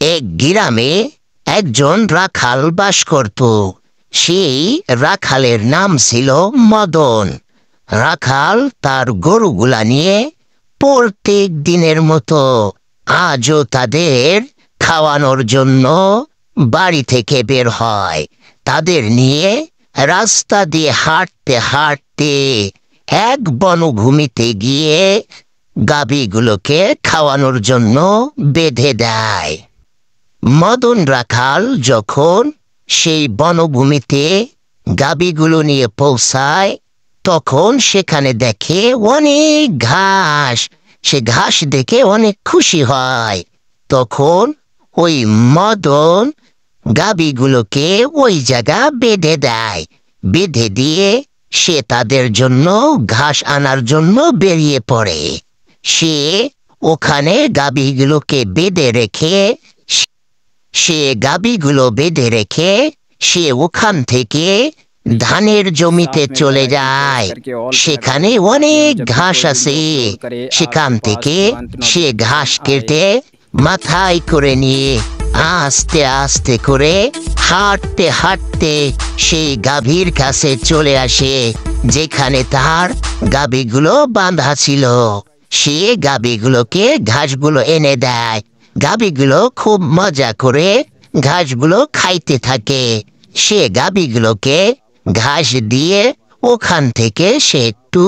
এক গ্রামে একজন রাখাল বাস করত। সেই রাখালের নাম ছিল মদন। রাখাল তার গরুগুলা নিয়ে প্রত্যেক দিনের মতো আজও তাদের খাওয়ানোর জন্য বাড়ি থেকে বের হয়। তাদের নিয়ে রাস্তা দিয়ে হাঁটতে হাঁটতে এক বনভূমিতে গিয়ে গাভীগুলোকে খাওয়ানোর জন্য বেঁধে দেয়। মদন রাখাল যখন সেই বনভূমিতে গাভীগুলো নিয়ে পৌঁছায়, তখন সেখানে দেখে অনেক ঘাস। সে ঘাস দেখে অনেক খুশি হয়। তখন ওই মদন গাভীগুলোকে ওই জায়গা বেঁধে দেয়। বেঁধে দিয়ে সে তাদের জন্য ঘাস আনার জন্য বেরিয়ে পড়ে। সে ওখানে গাভীগুলোকে বেঁধে রেখে সে ওখান থেকে ধানের জমিতে চলে যায়। সেখানে অনেক ঘাস আছে। সেখান থেকে সে ঘাস কেটে মাথায় করে নিয়ে আস্তে আস্তে করে হাঁটতে হাঁটতে সেই গাভীর কাছে চলে আসে, যেখানে তার গাভীগুলো বাঁধা ছিল। সে গাভীগুলোকে ঘাসগুলো এনে দেয়। গাভীগুলো খুব মজা করে ঘাসগুলো খাইতে থাকে। সে গাভীগুলোকে ঘাস দিয়ে ওখান থেকে সে একটু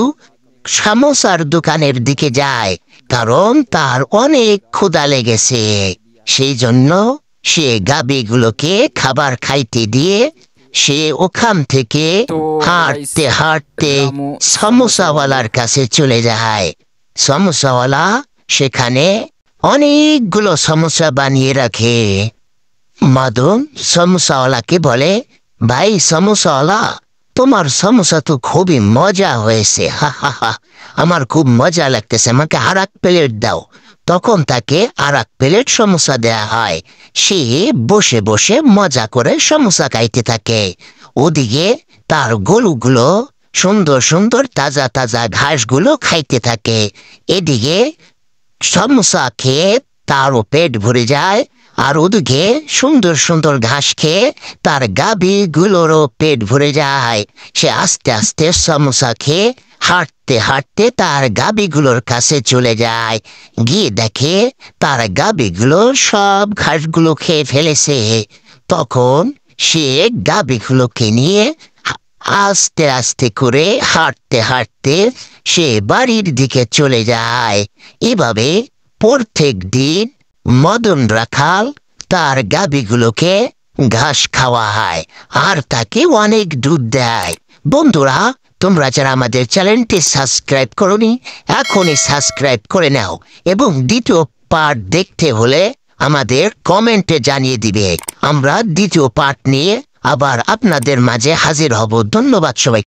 সমোসার দোকানের দিকে যায়, কারণ তার অনেক ক্ষুধা লেগেছে। সেই জন্য সে গাভীগুলোকে খাবার খাইতে দিয়ে সে ওখান থেকে হাঁটতে হাঁটতে সমোসাওয়ালার কাছে চলে যায়। সমোসাওয়ালা সেখানে অনেকগুলো সমোসা বানিয়ে রাখে। মদন সমোসাওয়ালাকে বলে, ভাই সমোসাওয়ালা, তোমার সমোসা তো খুবই মজা হয়েছে, হা হা হা, আমার খুব মজা লাগতেছে, আমাকে আর এক প্লেট দাও। তখন তাকে আর এক প্লেট সমোসা দেয়া হয়। সে বসে বসে মজা করে সমোসা খাইতে থাকে। ওদিকে তার গরুগুলো সুন্দর সুন্দর তাজা তাজা ঘাসগুলো খাইতে থাকে। এদিকে সমোসা খেয়ে তারও পেট ভরে যায়, আর ওদিকে সুন্দর সুন্দর ঘাস খেয়ে তার গাভীগুলোরও পেট ভরে যায়। সে আস্তে আস্তে সমোসা খেয়ে হাঁটতে হাঁটতে তার গাভীগুলোর কাছে চলে যায়। গিয়ে দেখে তার গাভীগুলো সব ঘাসগুলো খেয়ে ফেলেছে। তখন সে গাভীগুলোকে নিয়ে আস্তে আস্তে করে হাঁটতে হাঁটতে সে বাড়ির দিকে চলে যায়। এভাবে প্রত্যেক দিন মদন রাখাল তার গাভীগুলোকে ঘাস খাওয়ায় আর তাকে অনেক দুধ দেয়। বন্ধুরা, তোমরা যারা আমাদের চ্যানেলটি সাবস্ক্রাইব করোনি, এখনই সাবস্ক্রাইব করে নাও এবং দ্বিতীয় পার্ট দেখতে হলে আমাদের কমেন্টে জানিয়ে দিবে। আমরা দ্বিতীয় পার্ট নিয়ে আবার আপনাদের মাঝে হাজির হব। ধন্যবাদ সবাই।